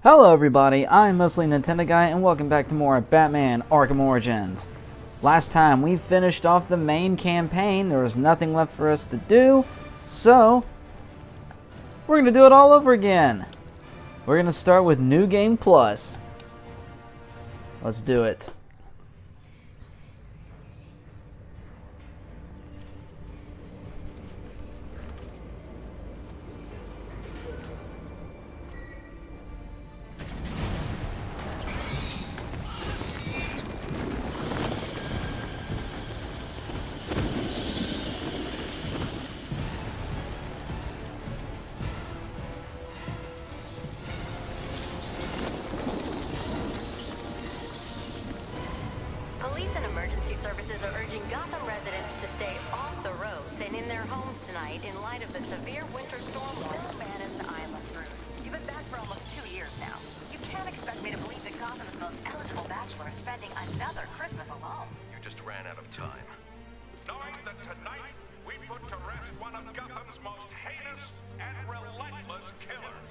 Hello everybody, I'm Mostly Nintendo Guy and welcome back to more Batman Arkham Origins. Last time we finished off the main campaign, there was nothing left for us to do, so we're going to do it all over again. We're going to start with New Game Plus. Let's do it. Police and emergency services are urging Gotham residents to stay off the roads and in their homes tonight in light of the severe winter storm warning. Bannon, Island, Bruce. You've been back for almost 2 years now. You can't expect me to believe that Gotham's most eligible bachelor is spending another Christmas alone. You just ran out of time. Knowing that tonight we put to rest one of Gotham's most heinous and relentless killers,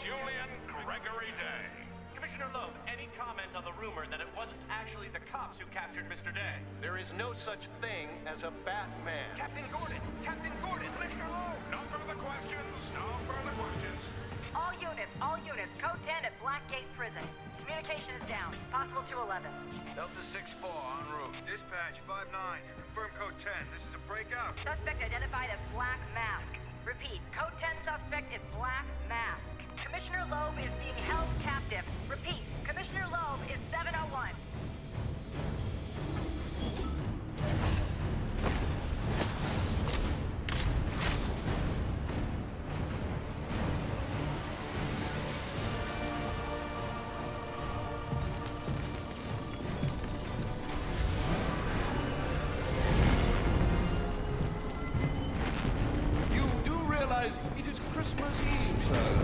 Julian Gregory Day. Commissioner Loeb, any comment on the rumor that it wasn't actually the cops who captured Mr. Day? There is no such thing as a Batman. Captain Gordon! Captain Gordon! Commissioner Loeb! No further questions. No further questions. All units, code 10 at Blackgate Prison. Communication is down. Possible to 11. Delta 6-4 en route. Dispatch 5-9. Confirm code 10. This is a breakout. Suspect identified as Black Mask. Repeat, code 10 suspect is Black Mask. Commissioner Loeb is being held captive. Repeat, Commissioner Loeb is 701. You do realize it is Christmas Eve, sir.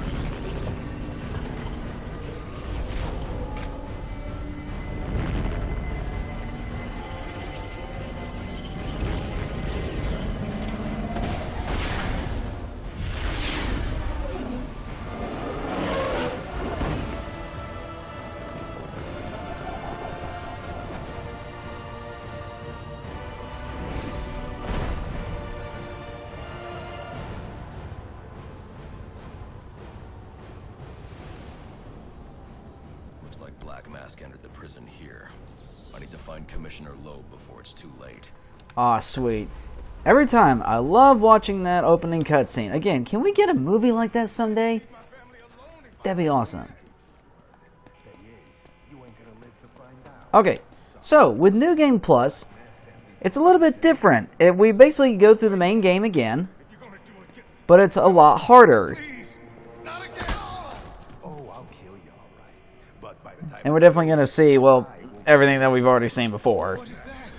Looks like Black Mask entered the prison here. I need to find Commissioner Loeb before it's too late. Aw, sweet. Every time, I love watching that opening cutscene. Again, can we get a movie like that someday? That'd be awesome. Okay, so with New Game Plus, it's a little bit different. We basically go through the main game again, but it's a lot harder. And we're definitely going to see, well, everything that we've already seen before. What is that?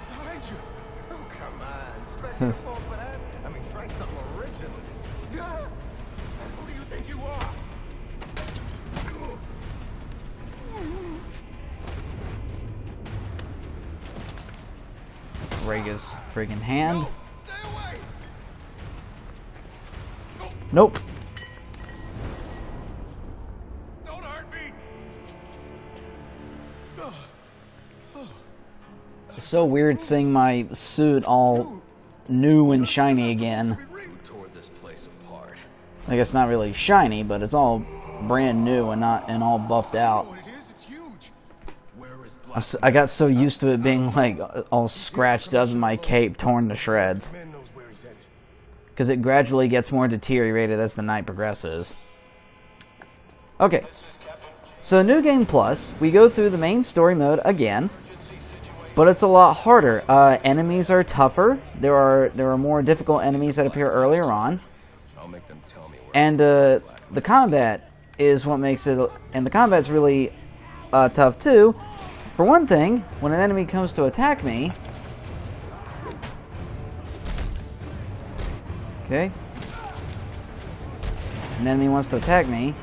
Behind you. Oh, come on. Spread your fault for that? I mean, try something original. Yeah. Who do you think you are? Break his friggin' hand. No, stay away. Nope. Don't hurt me. It's so weird seeing my suit all new and shiny again. Who tore this place apart? I guess not really shiny, but it's all brand new and all buffed out. What it is? It's huge. Where is Black? I got so used to it being like all scratched up and my cape torn to shreds. Man knows where he's headed. Because it gradually gets more deteriorated as the night progresses. Okay, so New Game Plus, we go through the main story mode again, but it's a lot harder. Enemies are tougher. There are more difficult enemies that appear earlier on, I'll make them tell me where. and the combat is what makes it. And the combat's really tough too. For one thing, when an enemy comes to attack me, okay, an enemy wants to attack me.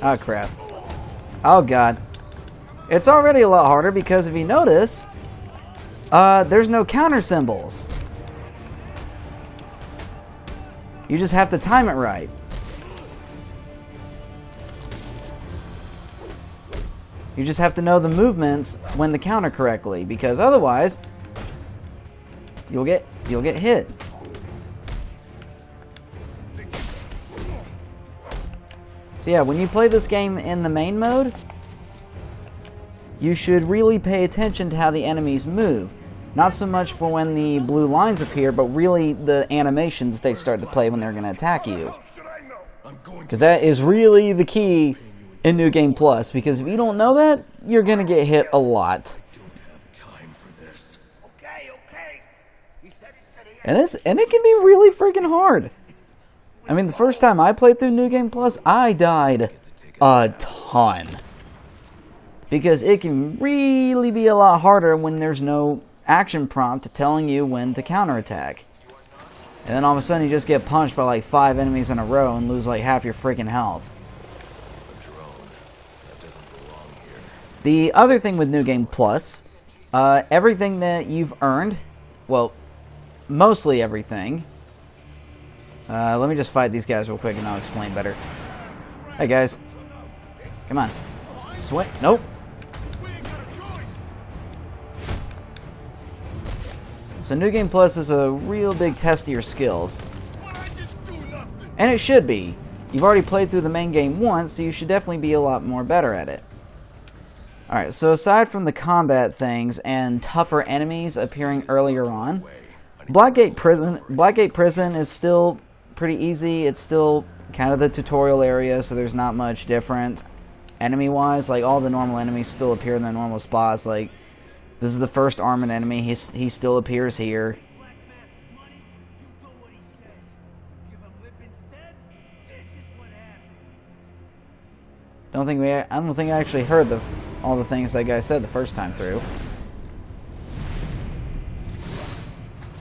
Oh crap. Oh god. It's already a lot harder because if you notice, there's no counter symbols. You just have to time it right. You just have to know the movements when to counter correctly, because otherwise you'll get hit. So yeah, when you play this game in the main mode, you should really pay attention to how the enemies move. Not so much for when the blue lines appear, but really the animations they start to play when they're going to attack you. Because that is really the key in New Game Plus, because if you don't know that, you're going to get hit a lot. And it can be really freaking hard. I mean, the first time I played through New Game Plus, I died a ton. Because it can really be a lot harder when there's no action prompt telling you when to counterattack. And then all of a sudden you just get punched by like 5 enemies in a row and lose like half your freaking health. The other thing with New Game Plus, everything that you've earned, well, mostly everything. Let me just fight these guys real quick and I'll explain better. Hey guys. Come on. Swing. Nope. So New Game Plus is a real big test of your skills. And it should be. You've already played through the main game once, so you should definitely be a lot more better at it. Alright, so aside from the combat things and tougher enemies appearing earlier on, Blackgate Prison is still pretty easy. It's still kind of the tutorial area, so there's not much different enemy-wise. Like, all the normal enemies still appear in their normal spots. Like, this is the first armored enemy. He still appears here. I don't think I actually heard all the things that guy said the first time through.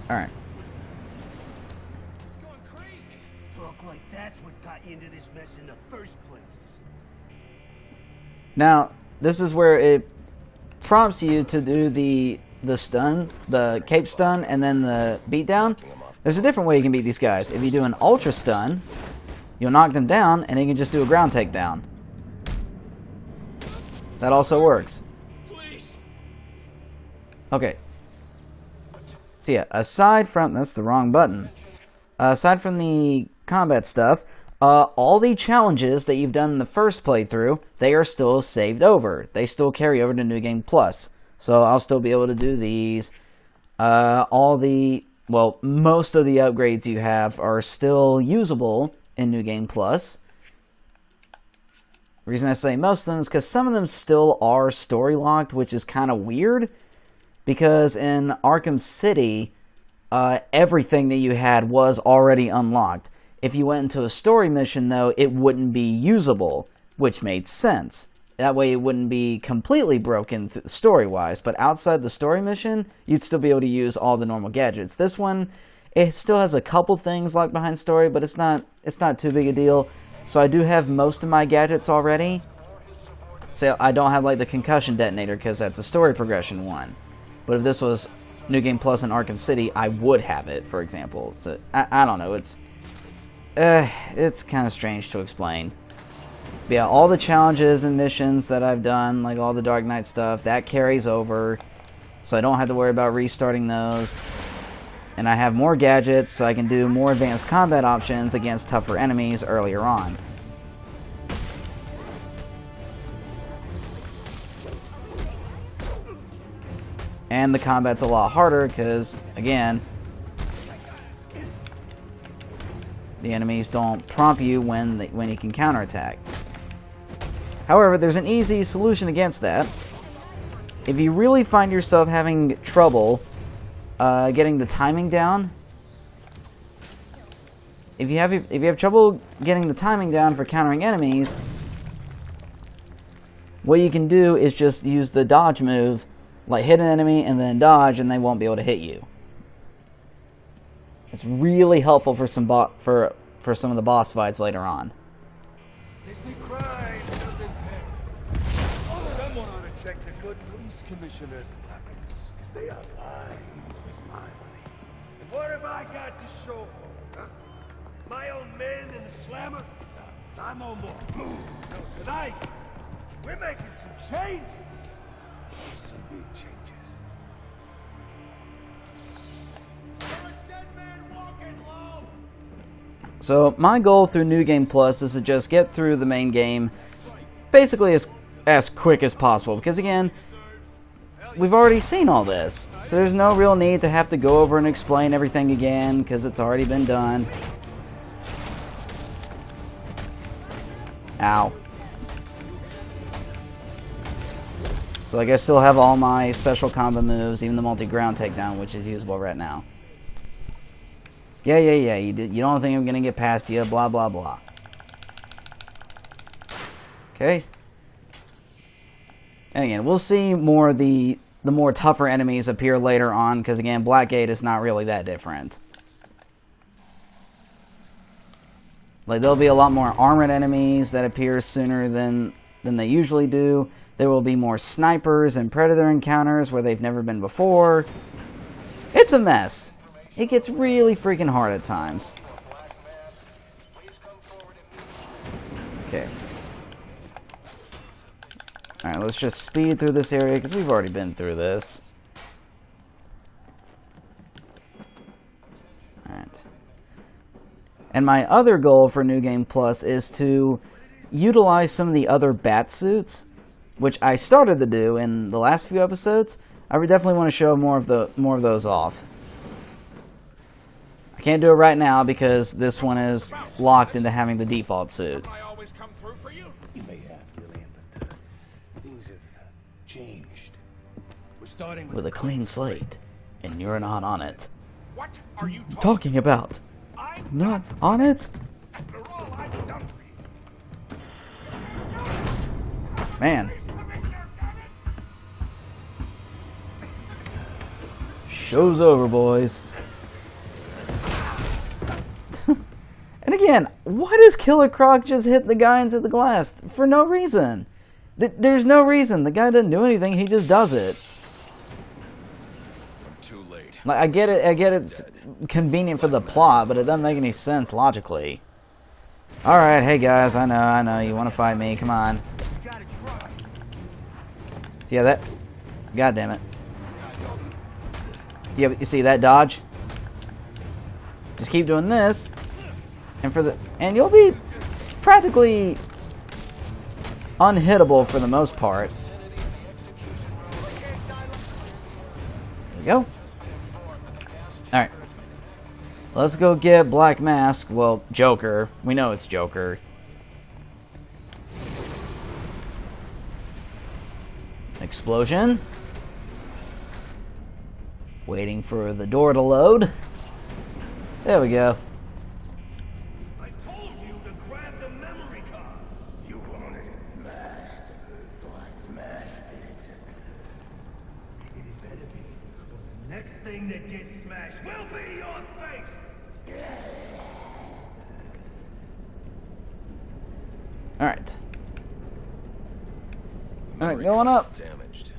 All right. Talk like that's what got you into this mess in the first place. Now, this is where it prompts you to do the stun, the cape stun, and then the beatdown. There's a different way you can beat these guys. If you do an ultra stun, you'll knock them down, and you can just do a ground takedown. That also works. Okay. So yeah, aside from... That's the wrong button. Aside from the combat stuff, all the challenges that you've done in the first playthrough, they are still saved over. They still carry over to New Game Plus. So I'll still be able to do these. Most of the upgrades you have are still usable in New Game Plus. The reason I say most of them is because some of them still are story locked, which is kind of weird. Because in Arkham City, everything that you had was already unlocked. If you went into a story mission, though, it wouldn't be usable, which made sense. That way it wouldn't be completely broken story-wise, but outside the story mission, you'd still be able to use all the normal gadgets. This one, it still has a couple things locked behind story, but it's not too big a deal. So I do have most of my gadgets already. So I don't have like the concussion detonator because that's a story progression one. But if this was New Game Plus in Arkham City, I would have it, for example. So I don't know, it's kind of strange to explain. But yeah, all the challenges and missions that I've done, like all the Dark Knight stuff, that carries over. So I don't have to worry about restarting those. And I have more gadgets, so I can do more advanced combat options against tougher enemies earlier on. And the combat's a lot harder because, again, the enemies don't prompt you when you can counterattack. However, there's an easy solution against that. If you really find yourself having trouble getting the timing down, if you have trouble getting the timing down for countering enemies, what you can do is just use the dodge move, like hit an enemy and then dodge, and they won't be able to hit you. It's really helpful for some for some of the boss fights later on. They say crime doesn't pay. Someone ought to check the good police commissioner's pockets, because they are lying with my money. And what have I got to show for it, huh? My own men in the slammer? Not no more. No, tonight, We're making some changes. Some big changes. So my goal through New Game Plus is to just get through the main game basically as quick as possible, because again, we've already seen all this, so there's no real need to have to go over and explain everything again, because it's already been done. Ow. So like I still have all my special combo moves, even the multi-ground takedown, which is usable right now. Yeah, you don't think I'm gonna get past you, blah, blah, blah. Okay. And again, we'll see more of the more tougher enemies appear later on, because again, Blackgate is not really that different. Like, there'll be a lot more armored enemies that appear sooner than they usually do. There will be more snipers and predator encounters where they've never been before. It's a mess. It gets really freaking hard at times. Okay. Alright, let's just speed through this area, because we've already been through this. Alright. And my other goal for New Game Plus is to utilize some of the other bat suits, which I started to do in the last few episodes. I would definitely want to show more of those off. I can't do it right now because this one is locked into having the default suit. I always come through for you. You may have, Gillian, but things have changed. We're starting With a clean slate, and you're not on it. What are you Talking about? I'm Not on it? after all I've done for you. Man. Show's over, boys. And again, why does Killer Croc just hit the guy into the glass? For no reason. There's no reason. The guy doesn't do anything, he just does it. Too late. Like, I get it's convenient for the plot, but it doesn't make any sense logically. Alright, hey guys, I know, you want to fight me, come on. Yeah, that... God damn it. Yeah, but you see that dodge? Just keep doing this, and you'll be practically unhittable for the most part. There we go. Alright. Let's go get Black Mask. Well, Joker. We know it's Joker. Explosion. Waiting for the door to load. There we go. I told you to grab the memory card. You wanted it smashed. So I smashed it. It better be. The next thing that gets smashed will be your face. Alright. Alright, going up. Damaged,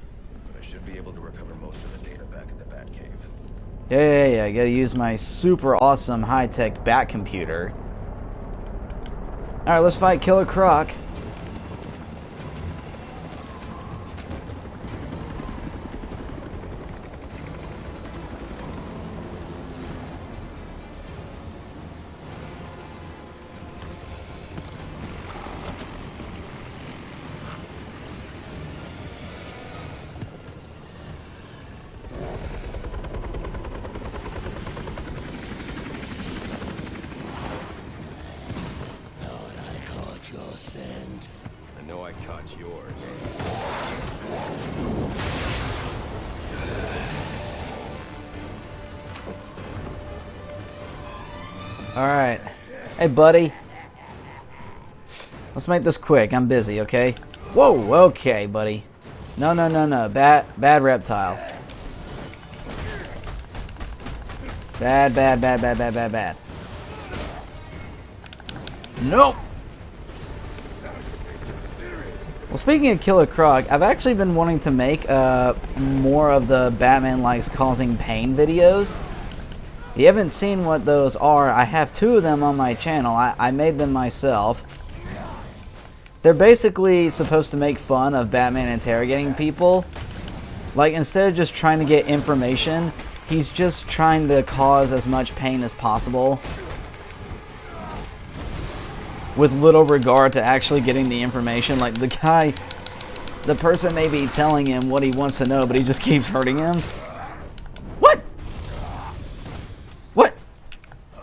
but I should be able to recover most of the data back at the Batcave. Yeah, I gotta use my super awesome high-tech bat computer. Alright, let's fight Killer Croc. I know I caught yours. Alright. Hey, buddy. Let's make this quick. I'm busy, okay? Whoa, okay, buddy. No. Bad reptile. Bad. Nope. Well, speaking of Killer Croc, I've actually been wanting to make more of the Batman Likes Causing Pain videos. If you haven't seen what those are, I have 2 of them on my channel. I made them myself. they're basically supposed to make fun of Batman interrogating people. Like, instead of just trying to get information, he's just trying to cause as much pain as possible, with little regard to actually getting the information. Like, the person may be telling him what he wants to know, but he just keeps hurting him. What? What?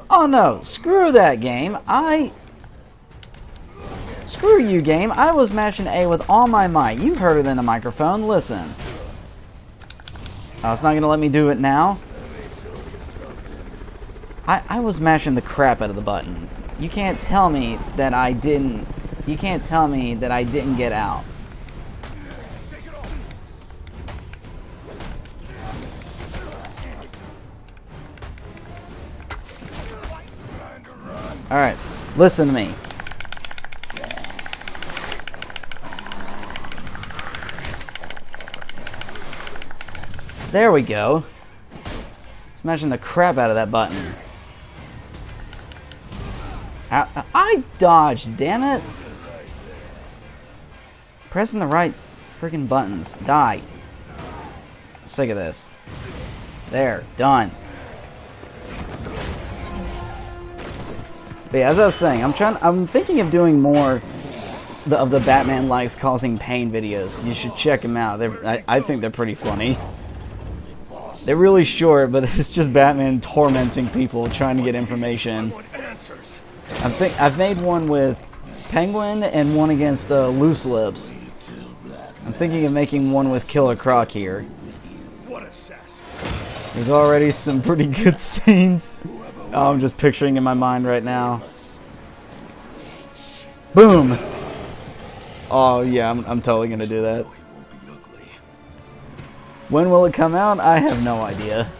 Oh no, screw that game. Screw you, game. I was mashing A with all my might. You've heard it in a microphone. Listen. Oh, it's not going to let me do it now? I was mashing the crap out of the button. You can't tell me that I didn't... You can't tell me that I didn't get out. Alright, listen to me. There we go. Smashing the crap out of that button. I dodged, damn it! Pressing the right freaking buttons. Die. I'm sick of this. There, done. But yeah, as I was saying, I'm thinking of doing more of the Batman likes causing pain videos. You should check them out. I think they're pretty funny. They're really short, but it's just Batman tormenting people trying to get information. I've made one with Penguin and one against Loose Lips. I'm thinking of making one with Killer Croc here. There's already some pretty good scenes. Oh, I'm just picturing in my mind right now. Boom! Oh yeah, I'm totally gonna do that. When will it come out? I have no idea.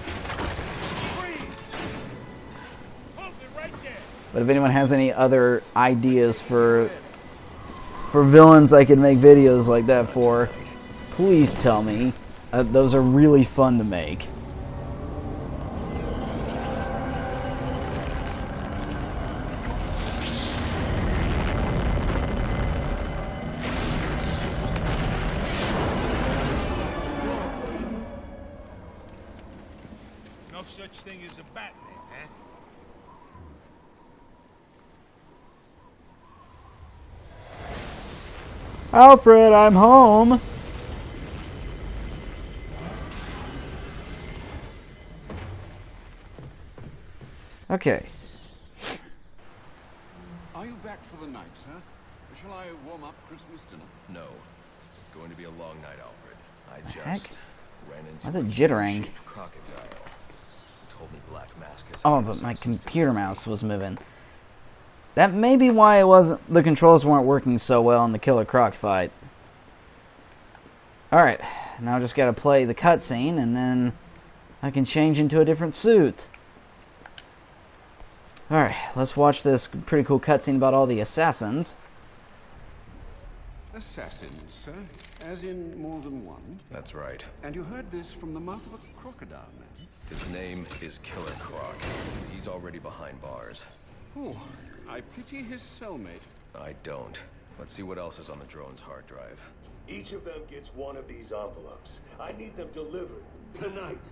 But if anyone has any other ideas for villains I could make videos like that for, please tell me. Those are really fun to make. No such thing as a Batman, huh? Alfred, I'm home. Okay. Are you back for the night, sir? Or shall I warm up Christmas dinner? No. It's going to be a long night, Alfred. I just Heck? ran into Why's it jittering? a crocodile. Told me Black Mask has Oh, but my computer mouse was moving. That may be why the controls weren't working so well in the Killer Croc fight. Alright, now I just gotta play the cutscene and then I can change into a different suit. Alright, let's watch this pretty cool cutscene about all the assassins. Assassins, sir? As in more than one? That's right. And you heard this from the mouth of a crocodile, man? His name is Killer Croc. He's already behind bars. Oh, I pity his cellmate. I don't. Let's see what else is on the drone's hard drive. Each of them gets one of these envelopes. I need them delivered tonight.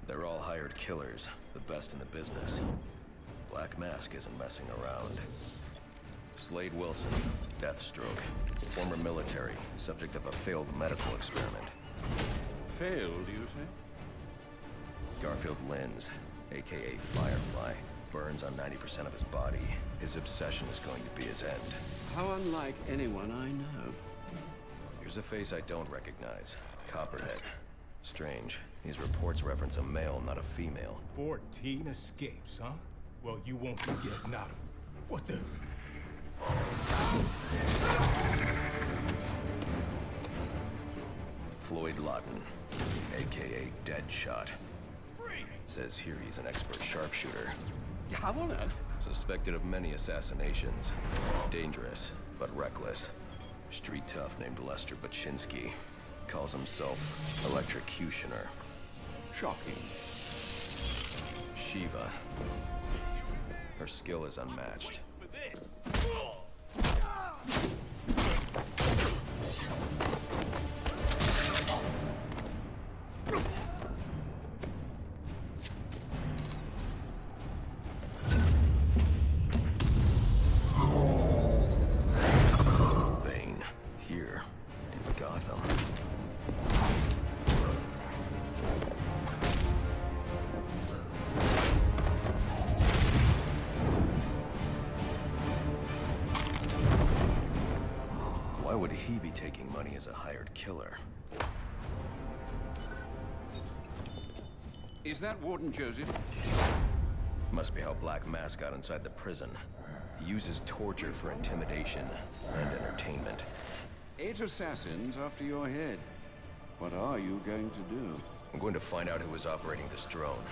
They're all hired killers, the best in the business. Black Mask isn't messing around. Slade Wilson, Deathstroke, former military, subject of a failed medical experiment. Failed, you say? Garfield Linz, aka Firefly, burns on 90% of his body. His obsession is going to be his end. How unlike anyone I know. Here's a face I don't recognize. Copperhead. Strange. These reports reference a male, not a female. 14 escapes, huh? Well, you won't forget not. What the? Floyd Lawton, aka Deadshot. Says here he's an expert sharpshooter. How on earth? Suspected of many assassinations. Dangerous, but reckless. Street tough named Lester Baczynski. Calls himself Electrocutioner. Shocking. Shiva. Her skill is unmatched. Why would he be taking money as a hired killer? Is that Warden Joseph? Must be how Black Mask got inside the prison. He uses torture for intimidation and entertainment. 8 assassins after your head. What are you going to do? I'm going to find out who was operating this drone.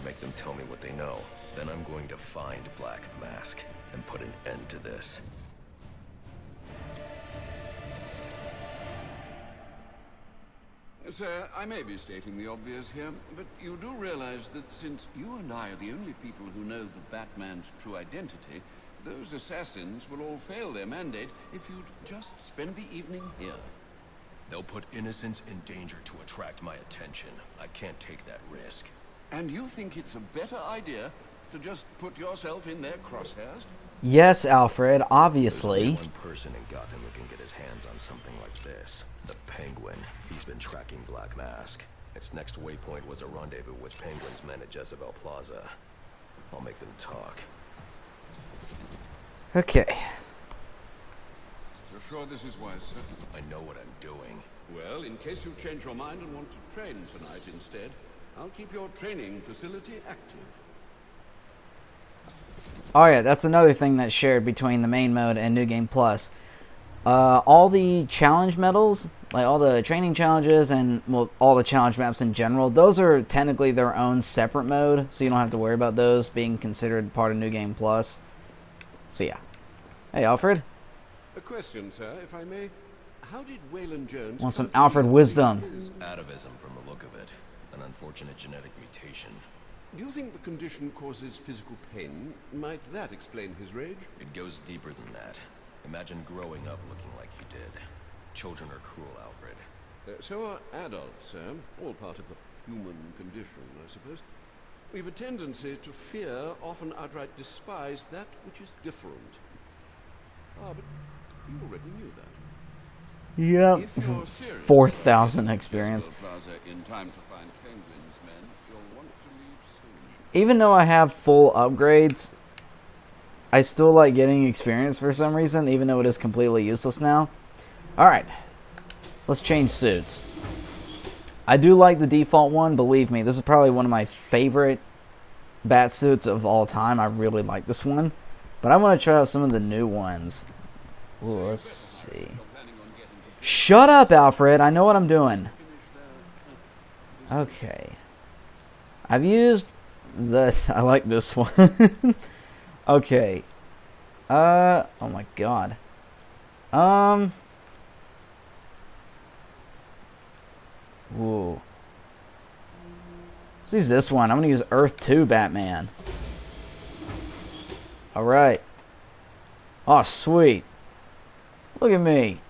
Make them tell me what they know. Then I'm going to find Black Mask and put an end to this. Sir, I may be stating the obvious here, but you do realize that since you and I are the only people who know the Batman's true identity, those assassins will all fail their mandate if you'd just spend the evening here. They'll put innocents in danger to attract my attention. I can't take that risk. And you think it's a better idea to just put yourself in their crosshairs? Yes, Alfred, obviously. There's one person in Gotham who can get his hands on something like this. The Penguin. He's been tracking Black Mask. Its next waypoint was a rendezvous with Penguin's men at Jezebel Plaza. I'll make them talk. Okay. You're sure this is wise, sir? I know what I'm doing. Well, in case you change your mind and want to train tonight instead, I'll keep your training facility active. Oh yeah, that's another thing that's shared between the main mode and New Game Plus. All the challenge medals, like all the training challenges and well, all the challenge maps in general, those are technically their own separate mode, so you don't have to worry about those being considered part of New Game Plus. So yeah. Hey, Alfred. A question, sir, if I may. How did Waylon Jones... Want some Alfred wisdom? Atavism from the look of it. An unfortunate genetic mutation. Do you think the condition causes physical pain? Might that explain his rage? It goes deeper than that. Imagine growing up looking like you did. Children are cruel, Alfred. So are adults, sir. All part of the human condition, I suppose. We've a tendency to fear, often outright despise, that which is different. Ah, but you already knew that. Yep. If you're serious, 4,000 experience. Plaza in time to find Penguin's men, you'll want to leave soon. Even though I have full upgrades, I still like getting experience for some reason, even though it is completely useless now. Alright, let's change suits. I do like the default one, believe me, this is probably one of my favorite bat suits of all time. I really like this one. But I want to try out some of the new ones. Ooh, let's see. Shut up, Alfred, I know what I'm doing. Okay. I've used the... I like this one. Okay. Oh my god. Whoa. Let's use this one. I'm gonna use Earth 2 Batman. Alright. Oh, sweet. Look at me.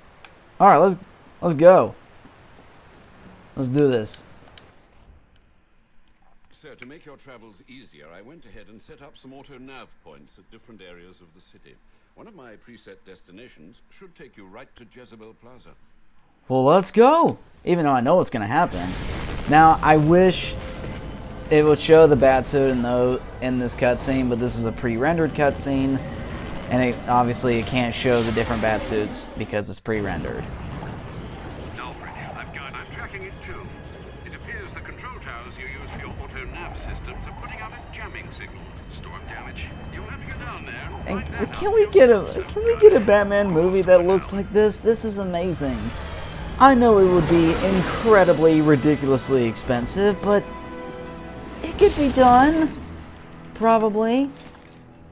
Alright, let's go. Let's do this. Sir, to make your travels easier, I went ahead and set up some auto-nav points at different areas of the city. One of my preset destinations should take you right to Jezebel Plaza. Well, let's go! Even though I know what's going to happen. Now, I wish it would show the Batsuit in this cutscene, but this is a pre-rendered cutscene, and obviously it can't show the different Batsuits because it's pre-rendered. Alfred, I'm tracking it too. It appears the control towers you use for your auto-nav systems are putting out a jamming signal. Storm damage. You'll have to go down there. And can we get a Batman movie that looks like this? This is amazing. I know it would be incredibly, ridiculously expensive, but it could be done. Probably.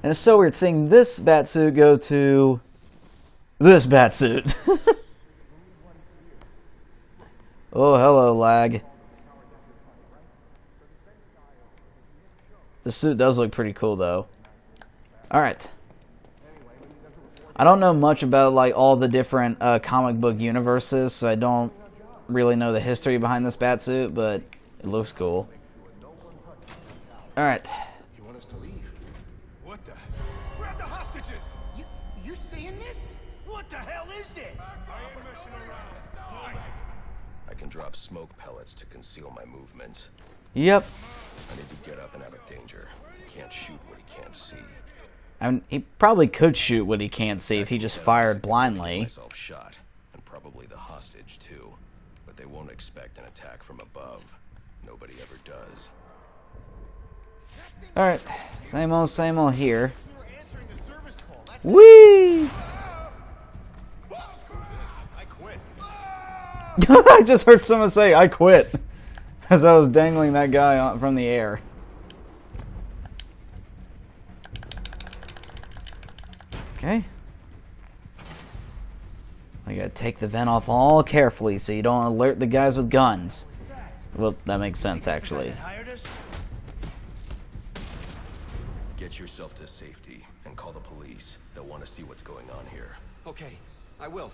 And it's so weird seeing this Batsuit go to this Batsuit. Oh, hello, lag. The suit does look pretty cool, though. Alright. I don't know much about like all the different comic book universes, so I don't really know the history behind this Batsuit, but it looks cool. Alright. You want us to leave? What the? Grab the hostages! You seeing this? What the hell is it? I ain't messing around. I can drop smoke pellets to conceal my movements. Yep. I need to get up and out of danger. He can't shoot what he can't see. I mean, he probably could shoot what he can't see if he just fired blindly. Myself shot and Probably the hostage, too. But they won't expect an attack from above. Nobody ever does. Alright, same old here. Whee! I quit. I just heard someone say, I quit, as I was dangling that guy from the air. Okay. I gotta take the vent off all carefully so you don't alert the guys with guns. Well, that makes sense, actually. Get yourself to safety and call the police. They'll want to see what's going on here. Okay, I will.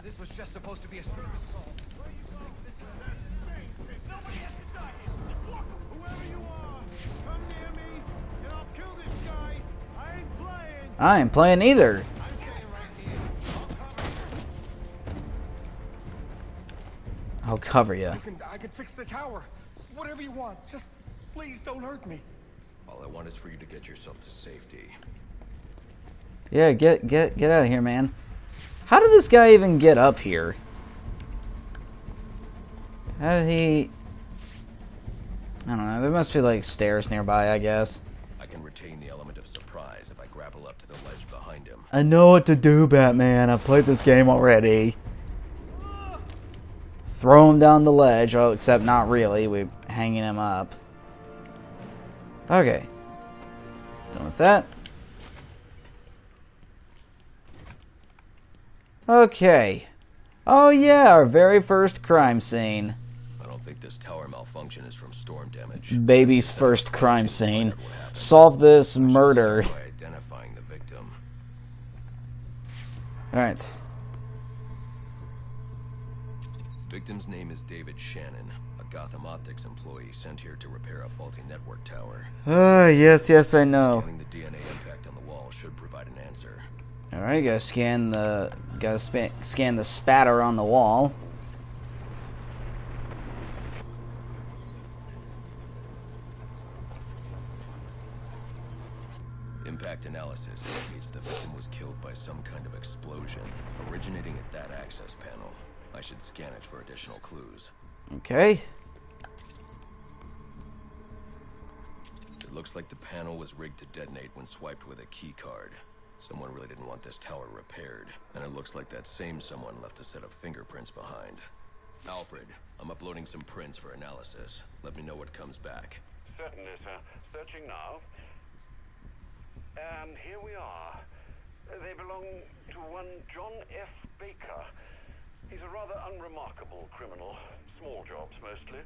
This was just supposed to be a service call. Nobody has to die here. Whoever you are, come near me, and I'll kill this guy. I ain't playing. I ain't playing either. I'm staying right here. I'll cover you. I can fix the tower. Whatever you want. Just please don't hurt me. All I want is for you to get yourself to safety. Yeah, get out of here, man. How did this guy even get up here? How did he... I don't know. There must be, like, stairs nearby, I guess. I can retain the element of surprise if I grapple up to the ledge behind him. I know what to do, Batman. I've played this game already. Throw him down the ledge. Oh, except not really. We're hanging him up. Okay. Done with that. Okay. Oh yeah, our very first crime scene. I don't think this tower malfunction is from storm damage. Baby's first crime scene. Solve this murder. By identifying the victim. Alright. Victim's name is David Shannon, a Gotham Optics employee sent here to repair a faulty network tower. Yes, I know. Scanning the DNA impact on the wall should provide an answer. Alright, gotta scan the spatter on the wall. Impact analysis indicates the victim was killed by some kind of explosion originating at that access panel. I should scan it for additional clues. Okay. It looks like the panel was rigged to detonate when swiped with a key card. Someone really didn't want this tower repaired, and it looks like that same someone left a set of fingerprints behind. Alfred, I'm uploading some prints for analysis. Let me know what comes back. Certainly, sir. Searching now. And here we are. They belong to one John F. Baker. He's a rather unremarkable criminal. Small jobs, mostly.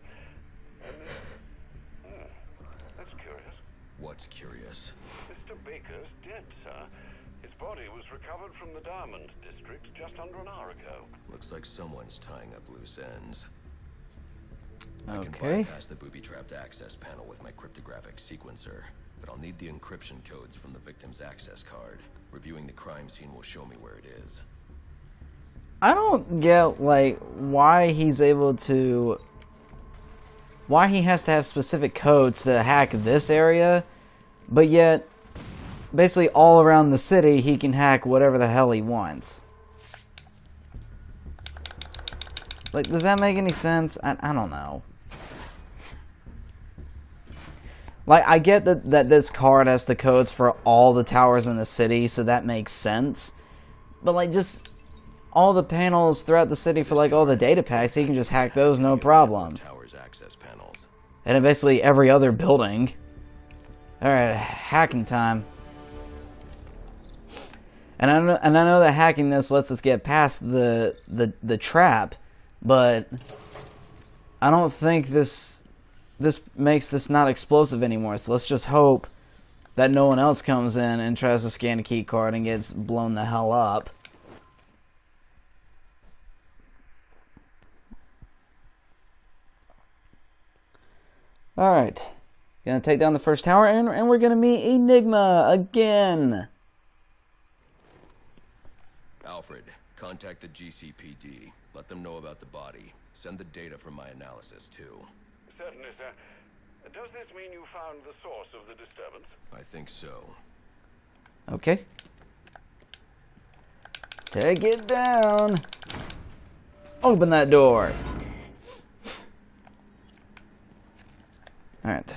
That's curious. What's curious? Mr. Baker's dead, sir. His body was recovered from the Diamond District just under an hour ago. Looks like someone's tying up loose ends. Okay. I can bypass the booby-trapped access panel with my cryptographic sequencer, but I'll need the encryption codes from the victim's access card. Reviewing the crime scene will show me where it is. I don't get, like, why he's able to... Why he has to have specific codes to hack this area, but yet, basically all around the city, he can hack whatever the hell he wants. Like, does that make any sense? I don't know. Like, I get that this card has the codes for all the towers in the city, so that makes sense. But, like, just... all the panels throughout the city for, like, all the data packs, he can just hack those, no problem. Tower's access panels. And in basically every other building. Alright, hacking time. And I know that hacking this lets us get past the trap, but I don't think this makes this not explosive anymore. So let's just hope that no one else comes in and tries to scan a key card and gets blown the hell up. Alright, gonna take down the first tower, and we're gonna meet Enigma again. Alfred, contact the GCPD. Let them know about the body. Send the data from my analysis, too. Certainly, sir. Does this mean you found the source of the disturbance? I think so. Okay. Take it down. Open that door. Alright.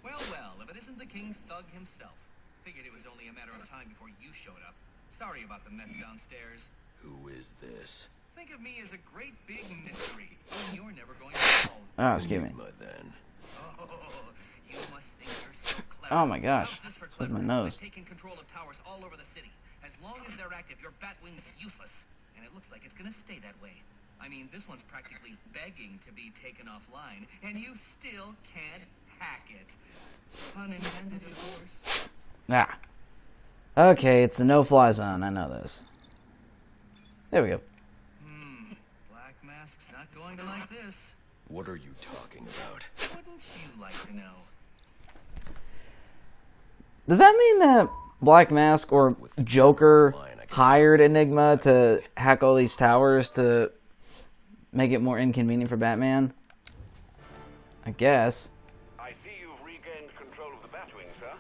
Well, if it isn't the King Thug himself. Figured it was only a matter of time before you showed up. Sorry about the mess downstairs. Who is this? Think of me as a great big mystery, and you're never going to solve. Oh, excuse me. Enigma, then. Oh, you must think you're so clever. Oh my gosh. How's this for With my clever? nose. I've taken control of towers all over the city. As long as they're active, your Batwing's useless. And it looks like it's gonna stay that way. I mean, this one's practically begging to be taken offline, and you still can't hack it. Pun intended, of course. Ah. Okay, it's a no-fly zone. I know this. There we go. Black Mask's not going to like this. What are you talking about? Wouldn't you like to know? Does that mean that Black Mask or Joker hired Enigma to hack all these towers to make it more inconvenient for Batman? I guess. I see you've regained control of the Batwing, sir.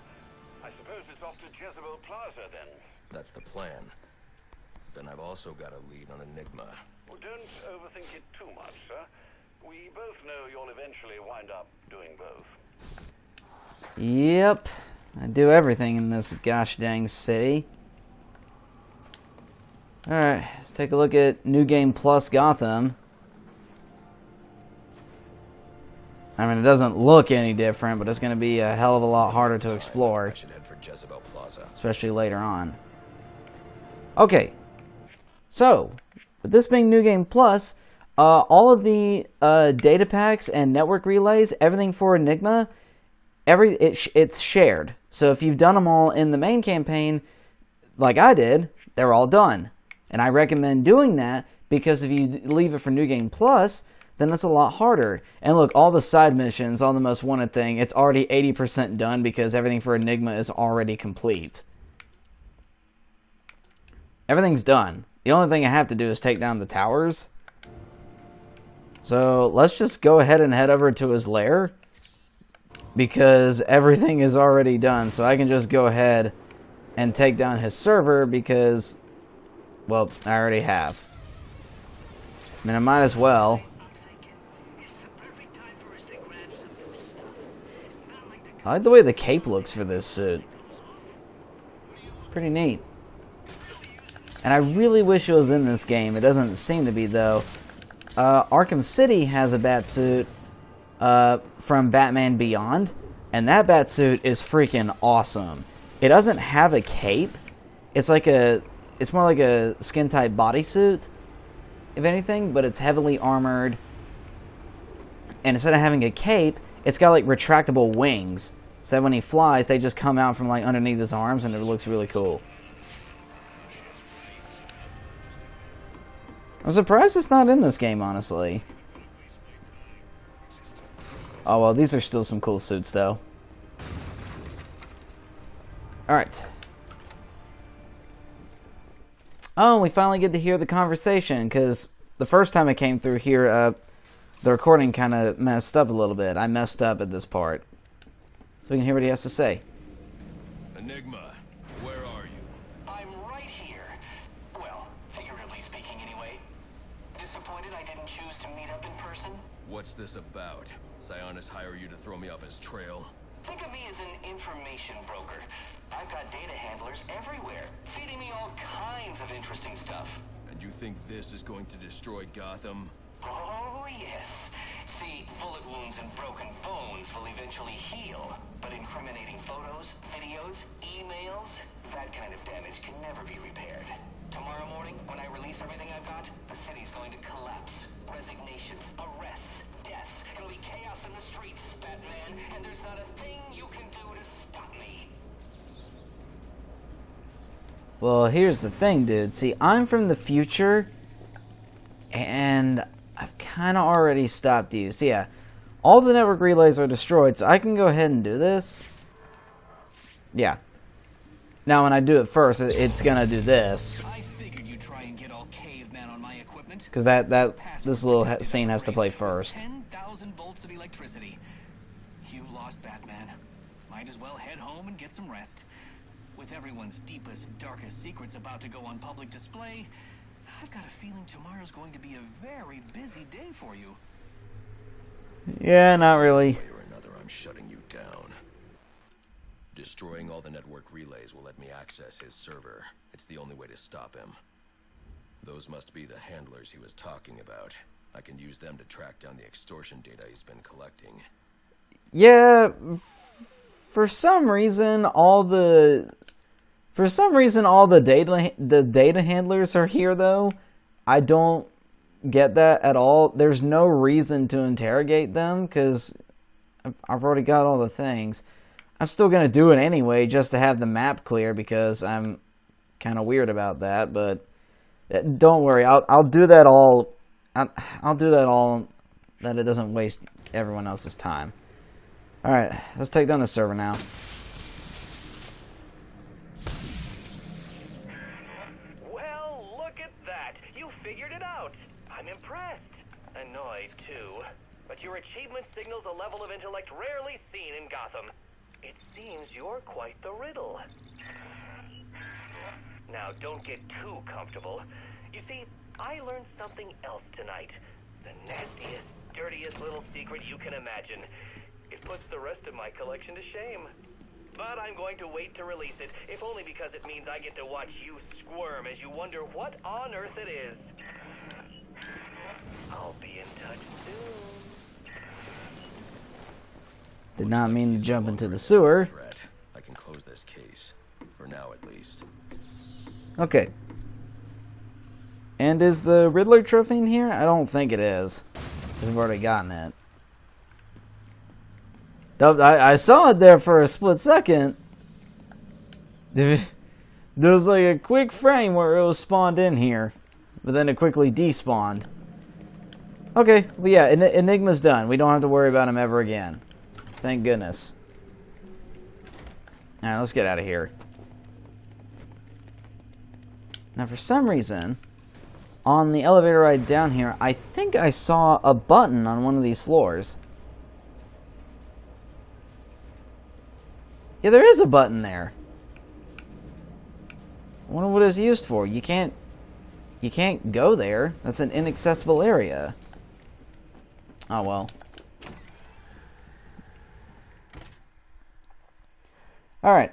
I suppose it's off to Jezebel Plaza, then. That's the plan. Then I've also got a lead on Enigma. Well, don't overthink it too much, sir. We both know you'll eventually wind up doing both. Yep. I do everything in this gosh dang city. Alright, let's take a look at New Game Plus Gotham. I mean, it doesn't look any different, but it's going to be a hell of a lot harder to explore. I should head for Jezebel Plaza. Especially later on. Okay. So, with this being New Game Plus, all of the data packs and network relays, everything for Enigma, it's shared. So if you've done them all in the main campaign, like I did, they're all done. And I recommend doing that because if you leave it for New Game Plus, then it's a lot harder. And look, all the side missions, all the most wanted thing, it's already 80% done because everything for Enigma is already complete. Everything's done. The only thing I have to do is take down the towers. So let's just go ahead and head over to his lair, because everything is already done. So I can just go ahead and take down his server because, well, I already have. I mean, I might as well. I like the way the cape looks for this suit. Pretty neat. And I really wish it was in this game. It doesn't seem to be, though. Arkham City has a Batsuit from Batman Beyond, and that Batsuit is freaking awesome. It doesn't have a cape. It's more like a skin-tight bodysuit, if anything, but it's heavily armored. And instead of having a cape, it's got like retractable wings, so that when he flies, they just come out from like underneath his arms, and it looks really cool. I'm surprised it's not in this game, honestly. Oh, well, these are still some cool suits, though. Alright. Oh, we finally get to hear the conversation, because the first time I came through here, the recording kind of messed up a little bit. I messed up at this part. So we can hear what he has to say. Enigma, where are you? I'm right here. Well, figuratively speaking anyway. Disappointed I didn't choose to meet up in person? What's this about? Sionis hire you to throw me off his trail? Think of me as an information broker. I've got data handlers everywhere, feeding me all kinds of interesting stuff. And you think this is going to destroy Gotham? Oh, yes. See, bullet wounds and broken bones will eventually heal. But incriminating photos, videos, emails, that kind of damage can never be repaired. Tomorrow morning, when I release everything I've got, the city's going to collapse. Resignations, arrests, deaths. It'll be chaos in the streets, Batman, and there's not a thing you can do to stop me. Well, here's the thing, dude. See, I'm from the future, and I've kind of already stopped you. So yeah, all the network relays are destroyed, so I can go ahead and do this. Yeah. Now, when I do it first, it's gonna do this. I figured you'd try and get all caveman on my equipment. Because this little scene has to play first. 10,000 volts of electricity. You lost, Batman. Might as well head home and get some rest. With everyone's deepest, darkest secrets about to go on public display, I've got a feeling tomorrow's going to be a very busy day for you. Yeah, not really. One way or another, I'm shutting you down. Destroying all the network relays will let me access his server. It's the only way to stop him. Those must be the handlers he was talking about. I can use them to track down the extortion data he's been collecting. Yeah, for some reason all the data handlers are here though. I don't get that at all. There's no reason to interrogate them because I've already got all the things. I'm still gonna do it anyway just to have the map clear because I'm kind of weird about that. But don't worry, I'll do that all. I'll do that all. That it doesn't waste everyone else's time. All right, let's take down the server now. Well, look at that. You figured it out. I'm impressed. Annoyed, too. But your achievement signals a level of intellect rarely seen in Gotham. It seems you're quite the riddle. Now, don't get too comfortable. You see, I learned something else tonight. The nastiest, dirtiest little secret you can imagine. It puts the rest of my collection to shame. But I'm going to wait to release it, if only because it means I get to watch you squirm as you wonder what on earth it is. I'll be in touch soon. Did not mean to jump into the sewer. I can close this case, for now at least. Okay. And is the Riddler trophy in here? I don't think it is. Because we've already gotten it. I saw it there for a split second. There was like a quick frame where it was spawned in here. But then it quickly despawned. Okay, well yeah, Enigma's done. We don't have to worry about him ever again. Thank goodness. Alright, let's get out of here. Now for some reason, on the elevator ride down here, I think I saw a button on one of these floors. Yeah, there is a button there. I wonder what it's used for. You can't go there. That's an inaccessible area. Oh well. Alright.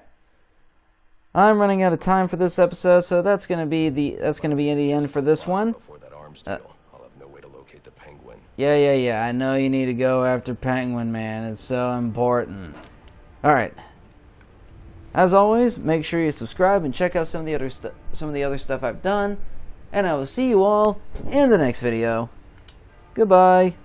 I'm running out of time for this episode, so that's gonna be the end for this one. Yeah. I know you need to go after Penguin, man. It's so important. Alright. As always, make sure you subscribe and check out some of the other stuff I've done. And I will see you all in the next video. Goodbye.